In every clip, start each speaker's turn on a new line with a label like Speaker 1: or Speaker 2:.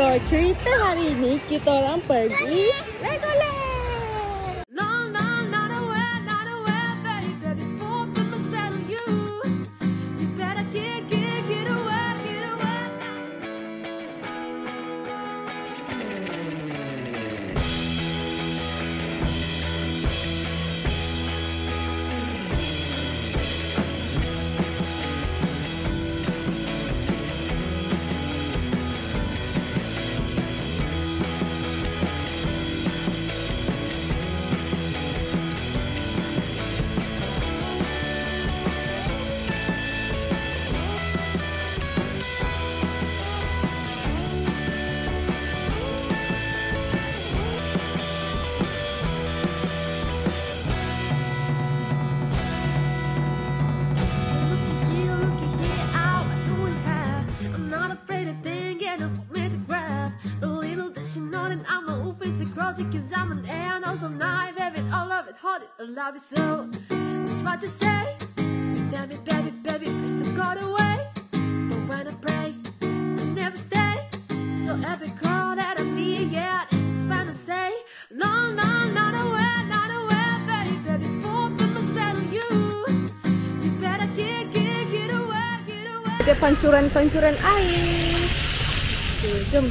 Speaker 1: So, cerita hari ini kita orang pergi Legoland.
Speaker 2: Cause I'm an air, know some night, baby, all of it, hold it, I love it so. That's what you say. Tell me, baby, baby, please don't go away. But when I pray, I never stay. So every call that I need, yeah, this is when I say, no, no, not aware, baby, baby, for my spell on you. You better get away.
Speaker 1: Ada pancuran-pancuran air. Okay, jom.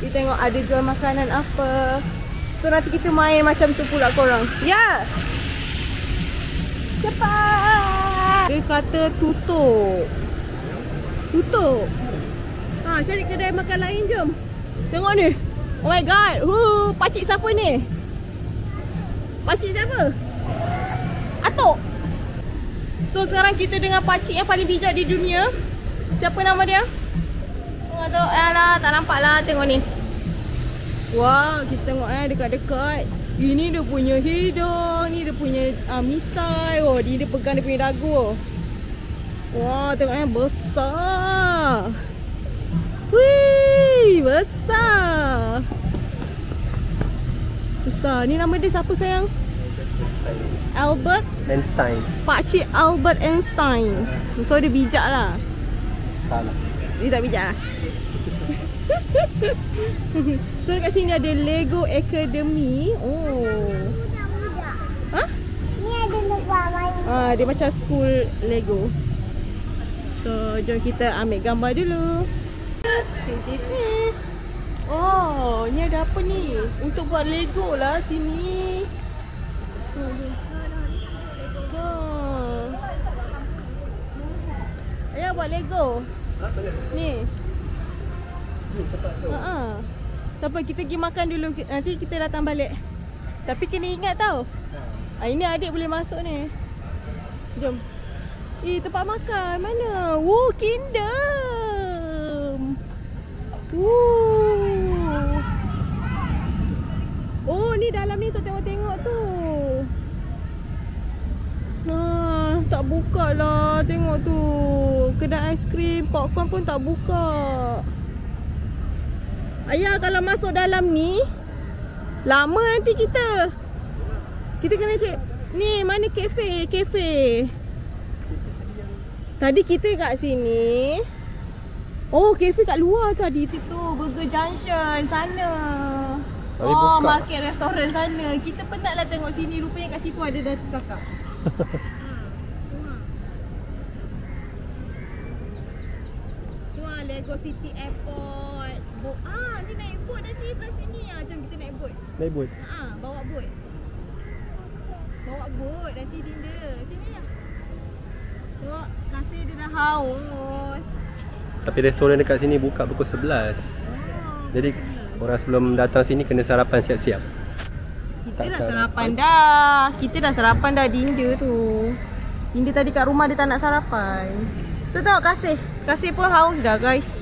Speaker 1: Kita tengok ada jual makanan apa. So nanti kita main macam tu pula korang. Ya! Cepat! Dia kata tutup. Tutup. Ha, cari kedai makan lain jom. Tengok ni. Oh my god. Pakcik siapa ni? Pakcik siapa? Atuk. So sekarang kita dengan pakcik yang paling bijak di dunia. Siapa nama dia? Aduh, alah, tak nampak lah. Tengok ni. Wah, kita tengok dekat-dekat. Ini dia punya hidung. Ni dia punya misai. Oh, dia pegang dia punya dagu. Wah, tengok besar. Wih, besar. Besar. Ni nama dia siapa sayang? Albert
Speaker 3: Einstein.
Speaker 1: Pakcik Albert Einstein. So dia bijak lah.
Speaker 3: Salah.
Speaker 1: Dia tak bijak lah. So dekat sini ada Lego Academy. Oh. Ha?
Speaker 4: Ni ada tempat main.
Speaker 1: Dia macam school Lego. So jom kita ambil gambar dulu. Oh, ni ada apa ni? Untuk buat Lego lah sini. Ayah buat Lego. Ni. Tak apa, kita pergi makan dulu. Nanti kita datang balik. Tapi kena ingat tau. Ini adik boleh masuk ni. Jom. Tempat makan mana? Kingdom. Oh, ni dalam ni tu tengok-tengok tu. Tak buka lah. Tengok tu. Kedai aiskrim, popcorn pun tak buka. Ayah, kalau masuk dalam ni lama nanti kita. Kita kena cek. Ni mana kafe? Tadi kita kat sini. Oh, kafe kat luar tadi. Situ Burger Junction sana. Oh, market restoran sana. Kita penat lah tengok sini. Rupanya kat situ ada dah kakak. Lego City Airport. Nanti naik boat nanti belah sini. Jom kita naik boat.
Speaker 3: Naik boat?
Speaker 1: Bawa boat. Bawa boat nanti Dinda. Sini lah. Tengok, kasih dia dah haus.
Speaker 3: Tapi restoran dekat sini buka pukul 11. Jadi orang sebelum datang sini kena sarapan siap-siap.
Speaker 1: Kita dah sarapan dah. Kita dah sarapan dah Dinda tu. Dinda tadi kat rumah dia tak nak sarapan. Tu tengok kasih. Kasih pun haus dah guys.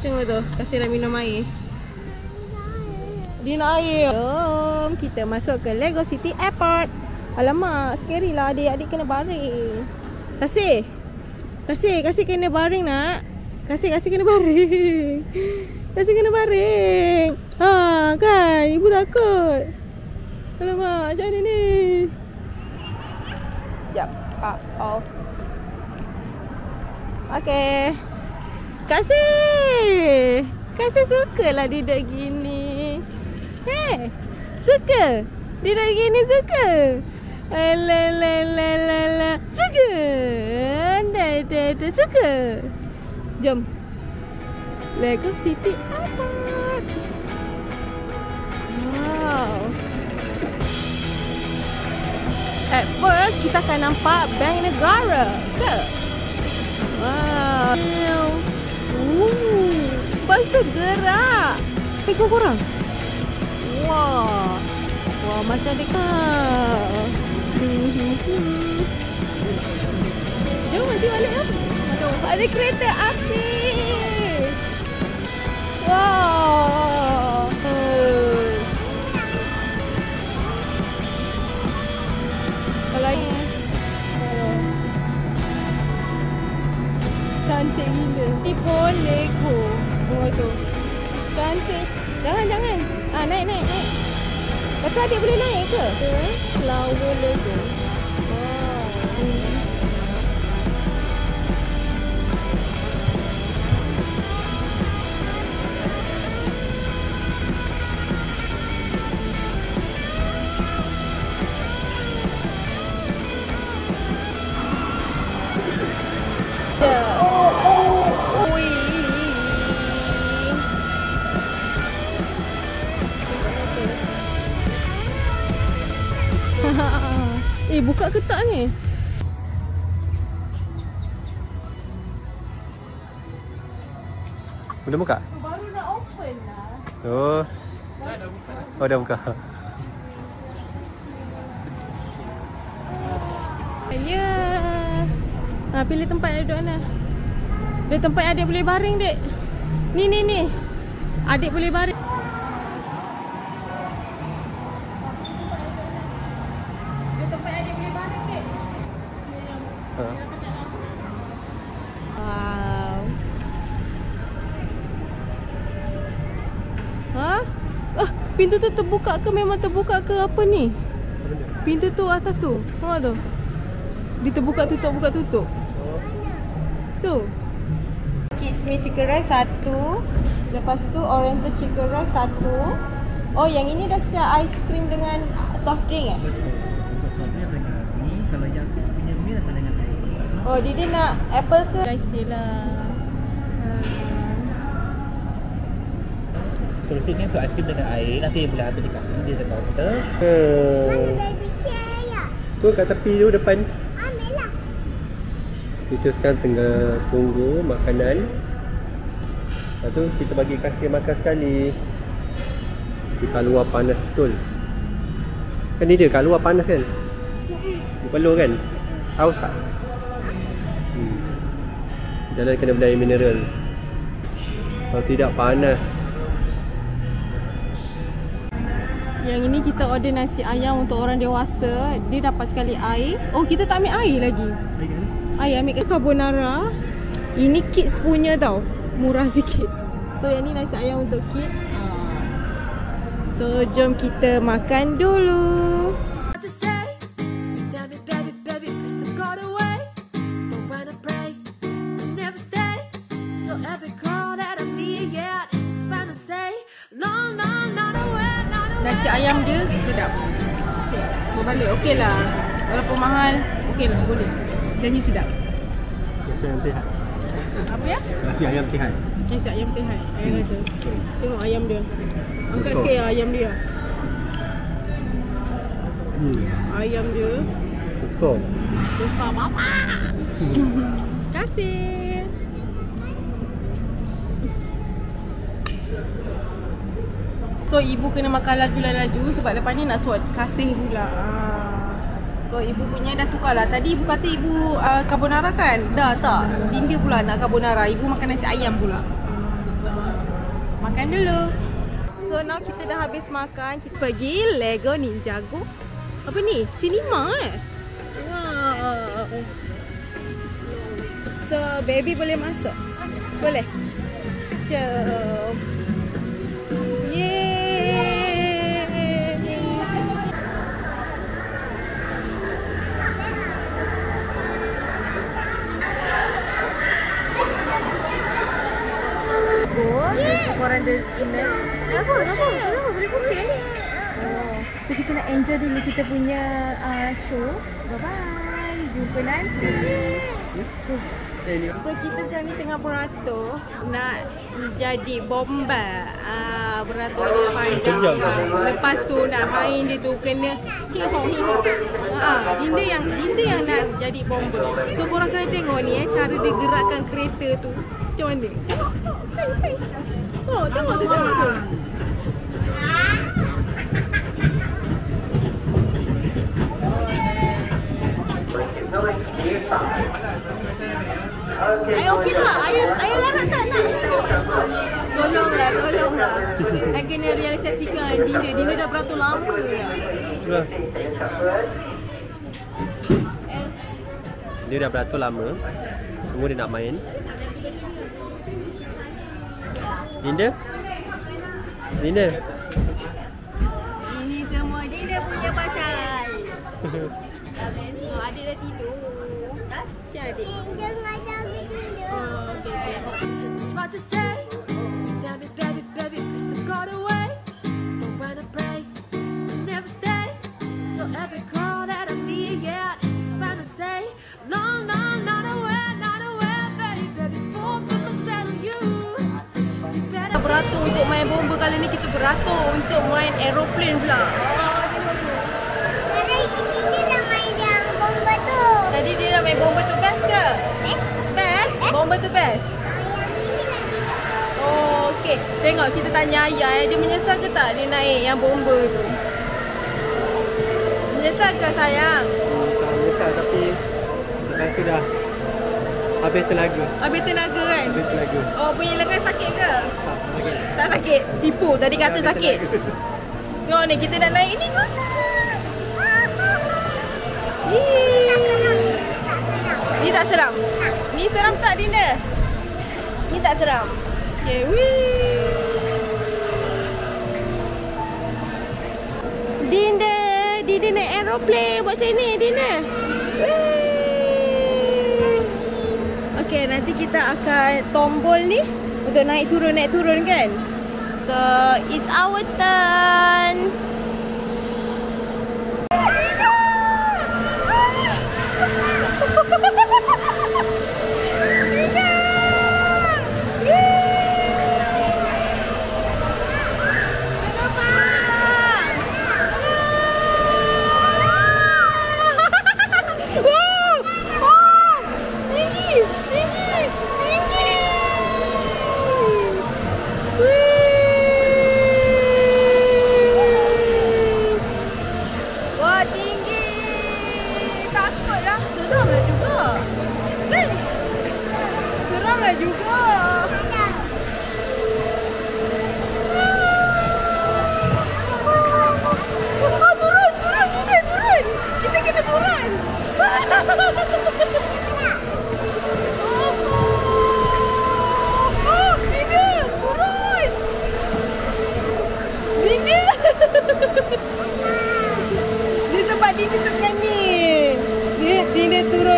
Speaker 1: Tengok tu. Kasih nak minum air. Dia nak air. Jom kita masuk ke Lego City Airport. Alamak, scary lah adik-adik kena baring. Kasih. Kasih kena baring nak. Kasih kena baring. Kasih kena baring. Kan ibu takut. Alamak, macam mana ni? Sekejap. Off. Okay. Kasih. Kasih sukalah duduk gini. Hei, suka? Duduk gini suka? Alalalalalala. Suka? Dah, suka? Jom. Lego City Apart. Wow. At first, kita akan nampak Bank Negara. Ke? Wow. Lepas tu gerak. Tengok korang. Wah. Wah, macam dekat. Jom, nanti balik lah. Ada kereta api. Wow. Kalau ini. Cantik gila. Ni pun Lego. Oh tu. Cantik. Jangan. Naik. Lepas adik boleh naik ke? Flower Lego. Buka ke tak ni?
Speaker 3: Udah buka?
Speaker 1: Baru nak open lah.
Speaker 3: Oh, dah buka.
Speaker 1: Ya. Pilih tempat duduk mana? Ada tempat adik boleh baring, dek. Ni. Adik boleh baring. Pintu tu terbuka ke memang terbuka ke apa ni? Pintu tu atas tu. Tengok tu. Dia terbuka tutup. Tu. Kids Me Chicken Rice 1. Lepas tu Oriental Chicken Rice 1. Oh, yang ini dah siap ice cream dengan soft drink
Speaker 5: Betul. Untuk soft drink dengan ni, kalau yang kids punya meal akan dengan air.
Speaker 1: Oh, dia nak apple ke? Guys dia lah.
Speaker 5: Solusinya untuk ice cream dengan air, nanti boleh ambil dekat sini dia counter.
Speaker 4: Mana baby chair ya?
Speaker 3: Tu kat tepi tu depan.
Speaker 4: Ambil lah.
Speaker 3: Kita sekarang tengah tunggu makanan. Lepas tu kita bagi kasih makan sekali. Di kat luar panas betul. Kan ni dia kat luar panas kan? Dia perlu kan? Haus tak? Jalan kena beli air mineral. Kalau tidak panas.
Speaker 1: Yang ini kita order nasi ayam untuk orang dewasa. Dia dapat sekali air. Oh, kita tak ambil air lagi. Air ambil carbonara. Ini kids punya tau. Murah sikit. So yang ni nasi ayam untuk kids. So jom kita makan dulu.
Speaker 2: What to say? Tell me, baby, please don't go away. But when I pray, I never stay. So every call that I need, yeah, this is when I say, no, not away, not away.
Speaker 1: Nasi ayam dia sedap. Berbalik okey lah. Walaupun mahal, okey lah, boleh. Janji sedap.
Speaker 3: Nasi ayam sihat.
Speaker 1: Apa ya?
Speaker 3: Nasi ayam sihat.
Speaker 1: Nasi ayam sihat. Ayam kata. Tengok ayam dia. Angkat sikit ya ayam dia. Ayam dia besar bapa. Kasih. So ibu kena makan laju-laju sebab lepas ni nak suat kasih pula. So ibu punya dah tukar lah. Tadi ibu kata ibu carbonara kan? Dah tak. Dinda pula nak carbonara. Ibu makan nasi ayam pula. Makan dulu. So now kita dah habis makan. Kita pergi Lego Ninjago. Apa ni? Cinema Wow. So baby boleh masuk? Boleh? Jom. Kenapa boleh pusing? Oh, so kita nak enjoy dulu kita punya show. Bye-bye. Jumpa nanti. So kita sekarang ni tengah beratur nak jadi bomba. Beratur dia panjang. Lepas tu nak main dia tu kena hip-hop. Dinda yang nak jadi bomba. So korang kena tengok ni cara dia gerakkan kereta tu. Macam mana? Oh, tengok tu. Okey tak? Ayah larat tak nak? Tolonglah. Saya kena realisasikan Dinda dah beratur lama dah.
Speaker 3: Dia dah beratur lama. Semua dia nak main. Dinda?
Speaker 1: Ini semua Dinda punya pasal. Adik dah tidur. Cik adik.
Speaker 4: Jangan jaga tidur.
Speaker 1: Okay.
Speaker 2: It's what you say. Tell me, baby, please don't go away. But when I pray, I never stay. So every call that I need, yeah, this is when I say, no, not aware, baby, for people spell on you. You better
Speaker 1: Beratur untuk main bomba kali ni kita beratur untuk main aeroplane pula.
Speaker 4: Tadi kita dah main yang bomba tu.
Speaker 1: Tadi dia dah main bomba tu best ke? Best? Bomba tu best? Oh, okey. Tengok kita tanya ayah dia menyesal ke tak dia naik yang bomba tu? Menyesal ke sayang?
Speaker 3: Tak menyesal tapi lepas tu dah habis tenaga.
Speaker 1: Habis tenaga kan?
Speaker 3: Habis tenaga.
Speaker 1: Oh, punya lengan sakit ke?
Speaker 3: Tak sakit.
Speaker 1: Tak sakit? Tipu. Tadi kata
Speaker 3: Habis
Speaker 1: sakit.
Speaker 3: tenaga.
Speaker 1: Tengok ni kita nak naik ni ke? Ni tak seram. Ni seram tak Dinda? Ni tak seram. Okay, wee. Dinda naik aeroplane buat macam ni Dinda. Wee. Okay, nanti kita akan tombol ni untuk naik turun kan? So, it's our turn.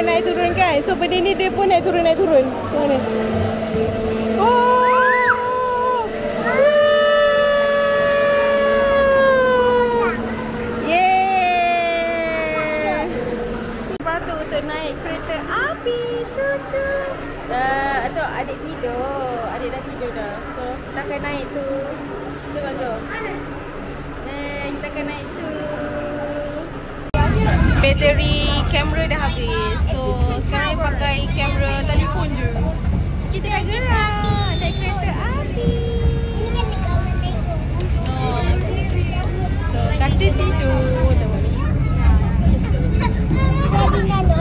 Speaker 1: Naik turun kan. So benda ni dia pun naik turun. Tengok ni. Oh! Yeay! Beratur untuk naik kereta api. Cucu. Atau adik tidur. Adik dah tidur dah. So kita akan naik tu. Tengok tu. Kita akan naik tu. Bateri kamera dah habis. So sekarang ni pakai kamera telefon je. Kita dah gerak naik kereta api.
Speaker 4: Ni kan dekat Lego.
Speaker 1: So taksi tidur.
Speaker 4: Jadi nano.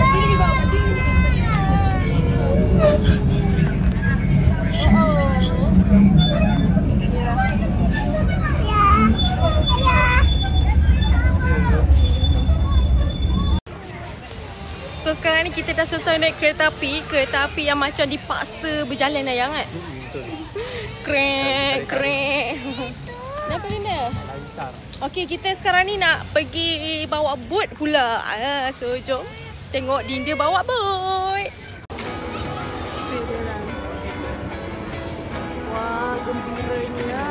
Speaker 1: So sekarang ni kita dah selesai naik kereta api. Kereta api yang macam dipaksa berjalan dah kan?
Speaker 3: Betul.
Speaker 1: Krek. Kenapa Dinda? Okey, kita sekarang ni nak pergi bawa boat pula. So jom tengok Dinda bawa boat. Wah, gembiranya.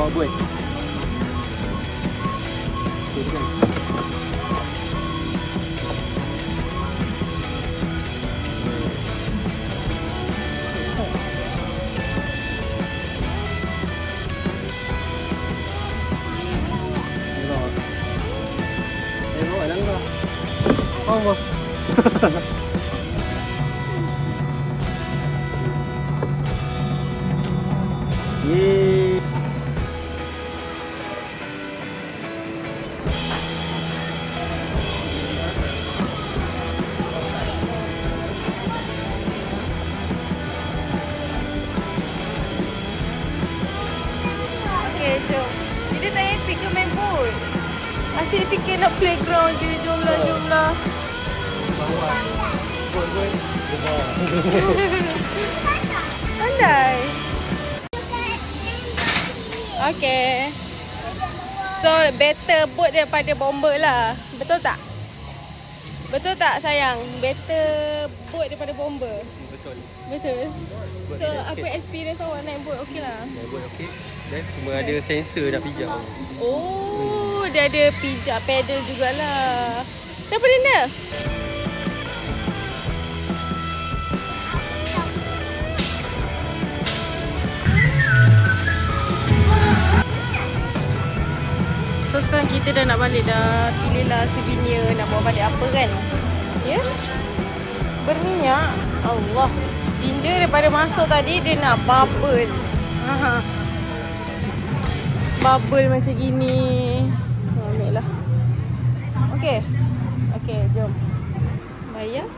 Speaker 3: bawa buat. Allah. Yeay.
Speaker 1: Okay, jom. Dia tak happy ke main boat? Asyik dia fikir nak playground je. Jomlah, jomlah. Pandai. Okay. So better boat daripada bomber lah. Betul tak? Betul tak sayang? Better boat daripada bomber.
Speaker 3: Betul.
Speaker 1: Betul.
Speaker 3: Buat
Speaker 1: So
Speaker 3: relax
Speaker 1: apa
Speaker 3: sikit.
Speaker 1: experience awak naik boat? Okey lah.
Speaker 3: Naik boat okey. Dan cuma ada sensor nak pijak.
Speaker 1: Oh, dia ada pijak pedal jugalah. Kenapa Dinda? So sekarang kita dah nak balik dah. Pilihlah souvenir nak bawa balik apa kan. Ya? Berminyak. Allah. Dinda daripada masuk tadi dia nak bubble. Bubble macam gini. Ambil lah. Okay. Okay, jom. Bayar.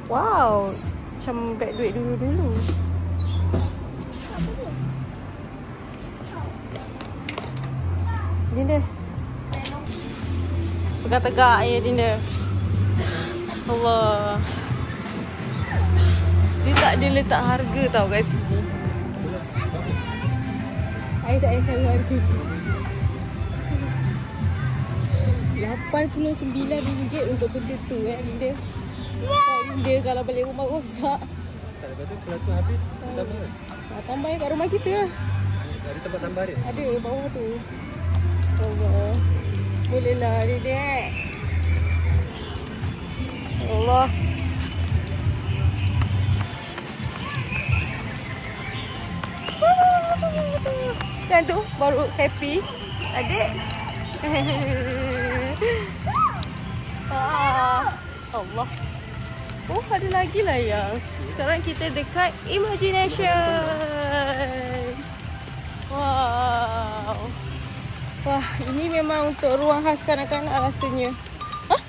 Speaker 1: Wow. Macam beg duit dulu-dulu. Dinda. Tegak-tegak je Dinda. Allah. Dia tak ada letak harga tau kat sini. I tak payah tahu harga tu. RM89 untuk benda tu Dinda. Dinda kalau balik rumah rosak.
Speaker 3: Tak, lepas tu kalau tu habis, tambah kan?
Speaker 1: Tambah kat rumah kita lah.
Speaker 3: Ada tempat tambah dia?
Speaker 1: Ada bawah tu. Allah. Boleh lah Dinda. Allah. Dan tu baru happy. Adik. Allah. Oh, ada lagi lah yang. Sekarang kita dekat Imagination. Wow. Wah, ini memang untuk ruang khas kanak-kanak rasanya. Hah?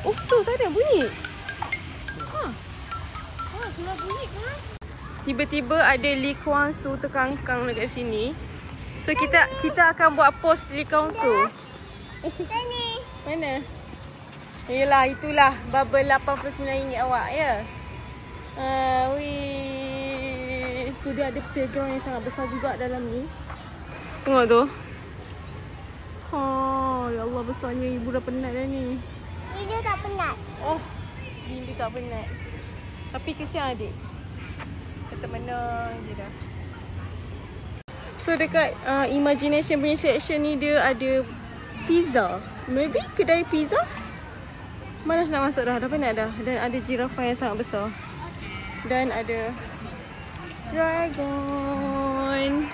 Speaker 1: Oh, tu sana bunyi. Keluar bunyi kan? Tiba-tiba ada Lee Kuan Yew terkangkang dekat sini. So kita akan buat post Lee Kuan Yew.
Speaker 4: Sini.
Speaker 1: Mana? Yelah, itulah bubble RM89 awak ya. Wih. Tu dia ada playground yang sangat besar juga dalam ni. Tengok tu. Oh, ya Allah besarnya, ibu dah penat dah ni.
Speaker 4: Ini tak penat.
Speaker 1: Oh, Dinda tak penat. Tapi kesian adik. Kata menang je dah. So dekat Imagination punya section ni dia ada pizza. Maybe kedai pizza. Malas nak masuk dah penat dah. Dan ada jirafah yang sangat besar. Dan ada dragon.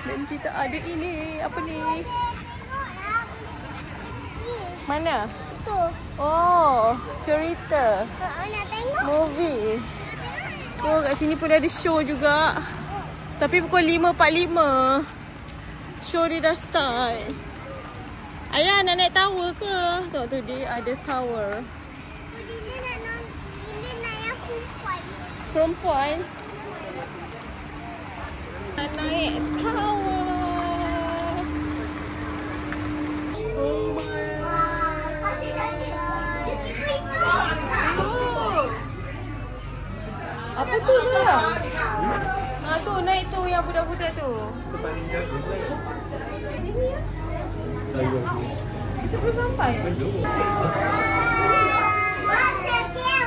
Speaker 1: Dan kita ada ini. Apa ni? Mana?
Speaker 4: Tu.
Speaker 1: Oh, cerita.
Speaker 4: Nak tengok.
Speaker 1: Movie. Oh, kat sini pun ada show juga. Tapi pukul 5.45. Show dia dah start. Ayah nak naik tower ke? Tengok tu dia ada tower.
Speaker 4: Dia nak yang perempuan.
Speaker 1: Perempuan. Nak naik tower. Oh my.
Speaker 4: Kasih janji.
Speaker 1: Oh. Apa tu sayang? Tu naik tu yang budak-budak tu.
Speaker 3: Paling jaga je.
Speaker 1: Sini ya.
Speaker 3: Sayang.
Speaker 1: Kita belum sampai.
Speaker 3: Belum.
Speaker 4: Macam dia.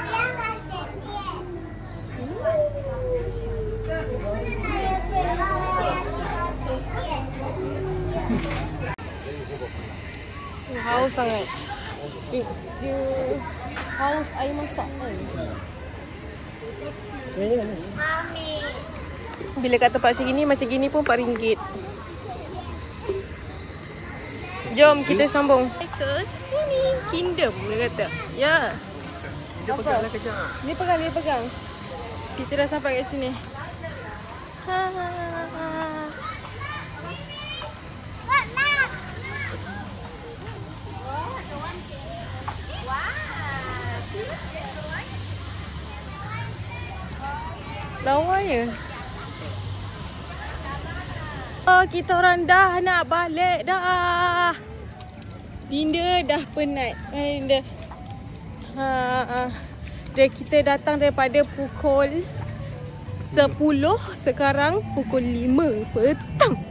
Speaker 1: haus sangat. Dia haus air masak kan.
Speaker 4: Mami.
Speaker 1: Bila kat tempat macam gini pun RM4. Jom kita sambung ke sini. Kingdom dia kata. Ya.
Speaker 3: Dia peganglah kejap.
Speaker 1: Dia pegang. Kita dah sampai kat sini. Lawa ya. Oh, kita orang dah nak balik dah. Dinda dah penat. Dinda. Kita datang daripada pukul 10, sekarang pukul 5 petang.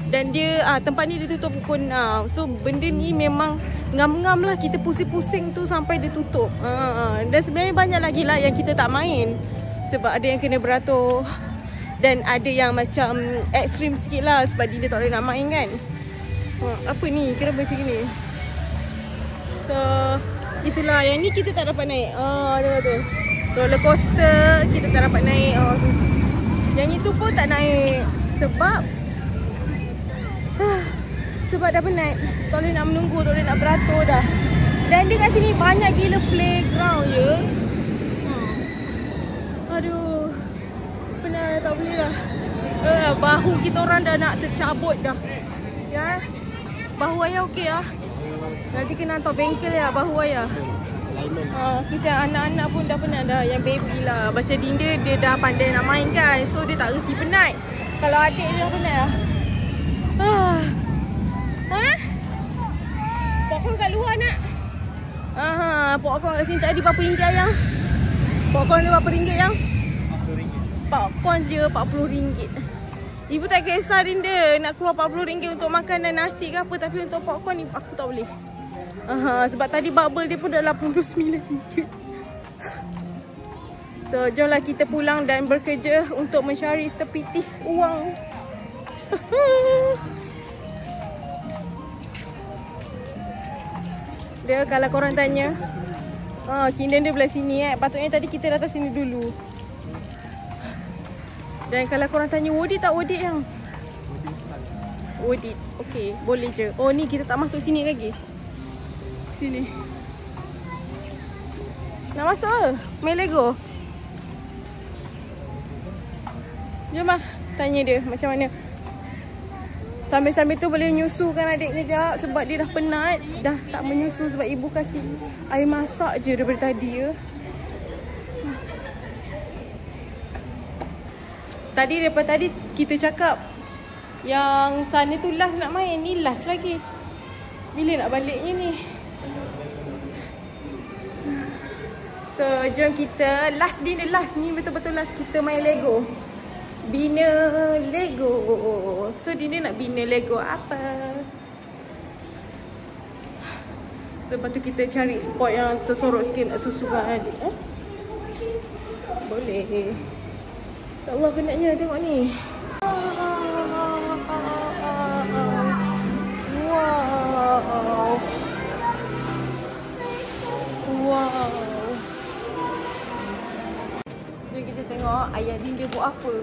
Speaker 1: Dan dia tempat ni dia tutup pukul 6. So benda ni memang ngam-ngam lah, kita pusing-pusing tu sampai dia tutup. Dan sebenarnya banyak lagi lah yang kita tak main. Sebab ada yang kena beratur. Dan ada yang macam ekstrim sikit lah sebab dia tak boleh nak main kan. Apa ni? Kira macam gini. So itulah, yang ni kita tak dapat naik. Tengok tu. Roller coaster kita tak dapat naik. Tu. Yang itu pun tak naik. Sebab dah penat. Tak boleh nak menunggu, tak boleh nak beratur dah. Dan dia kat sini banyak gila playground ya. Aduh. Penat, tak boleh lah. Bahu kita orang dah nak tercabut dah. Ya. Bahu ayah okey lah. Nanti kena hantar bengkel ya bahu ayah. Kisah anak-anak pun dah penat dah. Yang baby lah. Macam Dinda dia dah pandai nak main kan. So dia tak reti penat. Kalau adik dia dah penat lah. Popcorn kat luar nak. Popcorn kat sini tadi berapa ringgit ayang? Popcorn dia berapa ringgit yang? RM40. Popcorn dia RM40. Ibu tak kisah Dinda nak keluar RM40 untuk makan dan nasi ke apa. Tapi untuk popcorn ni aku tak boleh. Sebab tadi bubble dia pun dah RM89. So jomlah kita pulang dan bekerja untuk mencari sepitih uang. Dia kalau korang tanya Kingdom dia belah sini patutnya tadi kita datang sini dulu. Dan kalau korang tanya Wodit tak Wodit yang? Wodit, okay, boleh je. Oh ni kita tak masuk sini lagi. Sini. Nak masuk ke? Main Lego? Jom lah, tanya dia macam mana. Sambil-sambil tu boleh menyusukan adik kejap. Sebab dia dah penat. Dah tak menyusu sebab ibu kasih air masak je daripada tadi ya. Daripada tadi kita cakap yang sana tu last nak main. Ni last lagi. Bila nak baliknya ni? So jom kita last dinner, last ni betul-betul last kita main Lego. Bina Lego. So Dinda nak bina Lego apa? Lepas tu kita cari spot yang tersorok sikit nak susukan adik. Boleh. InsyaAllah penatnya tengok ni. Wow. Wow. Jom kita tengok ayah Dinda buat apa.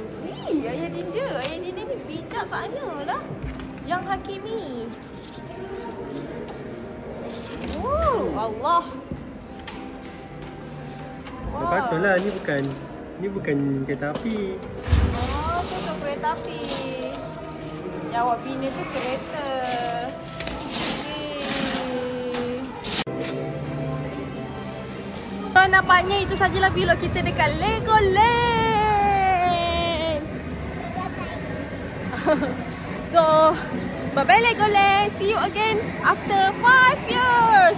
Speaker 1: Ayah Dinda ni bijak sana lah. Yang Hakimi. Allah.
Speaker 3: Wow. Patutlah ni bukan kereta api.
Speaker 1: Bukan kereta api. Yang awak bina tu kereta. So nampaknya itu sajalah vlog kita dekat Legoland. So bye bye Legoland. See you again after 5 years.